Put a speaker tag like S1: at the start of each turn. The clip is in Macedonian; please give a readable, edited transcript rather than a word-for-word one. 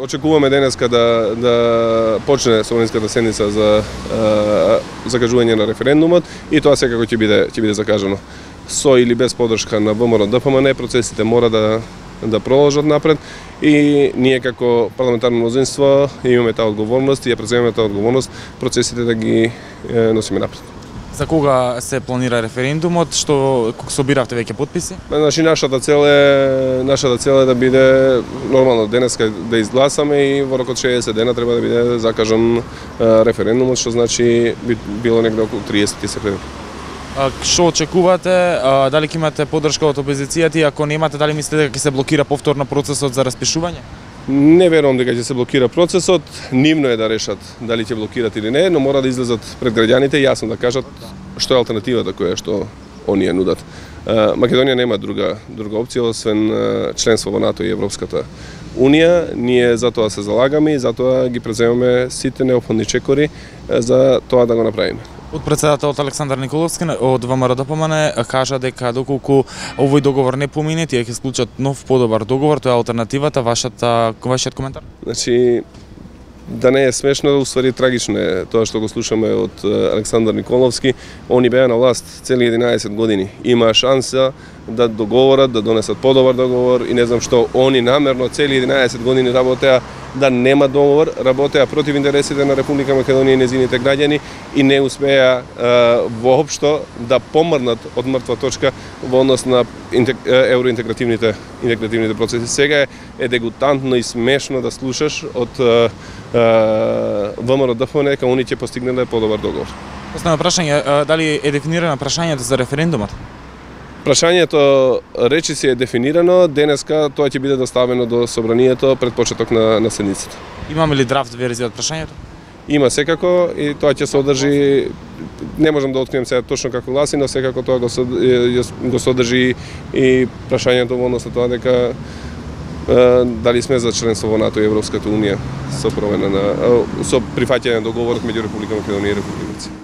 S1: Очекуваме денеска да почне Собраниската седница за закажување на референдумот и тоа секако ќе биде закажано. Со или без подршка на ВМРО ДПМН процесите мора да продолжат напред и ние како парламентарно мнозинство имаме таа одговорност и ја преземаме таа одговорност процесите да ги носиме напред.
S2: За кога се планира референдумот? Што собиравте веќе подписи?
S1: Значи нашата цел е да биде нормално денеска да изгласаме и во рокот 60 дена треба да биде закажан референдумот, што значи било негде околу 30 септември.
S2: Што очекувате? Дали ќе имате поддршка од опозицијата и ако немате, дали мислите дека ќе се блокира повторно процесот за распишување?
S1: Не верувам дека ќе се блокира процесот, нивно е да решат дали ќе блокират или не, но мора да излезат пред граѓаните и јасно да кажат што е алтернативата која што оние нудат. Македонија нема друга опција освен членство во НАТО и Европската Унија. Ние за тоа се залагаме и затоа ги преземаме сите неопходни чекори за тоа да го направиме.
S2: Од председателот Александар Николовски од ВМРО ДПМН кажа дека доколку овој договор не помине, тие ќе склучат нов подобар договор, тоа е алтернативата. Вашиот коментар?
S1: Значи, да не е смешно, уствари трагично е тоа што го слушаме од Александар Николовски. Они беа на власт цели 11 години. Има шанса да договорат, да донесат подобар договор и не знам што. Они намерно цели 11 години работеа да нема договор, работеа против интересите на Република Македонија и незините граѓани и не успеа воопшто да помрнат од мртва точка во однос на евроинтегративните процеси. Сега е дегутантно и смешно да слушаш од ВМРО ДПМН дека они ќе постигнале подобар договор.
S2: Основно прашање, дали е дефинирано прашањето за референдумот?
S1: Прашањето речиси е дефинирано, денеска тоа ќе биде доставено до собранието пред почеток на седницата.
S2: Имаме ли драфт верзија од прашањето?
S1: Има секако и тоа ќе содржи, не можам да открием сега точно како гласи, но секако тоа го содржи и прашањето во однос на тоа дека дали сме за членство во НАТО и Европската Унија со прифаќање на договорот меѓу Република Македонија и Република Грција.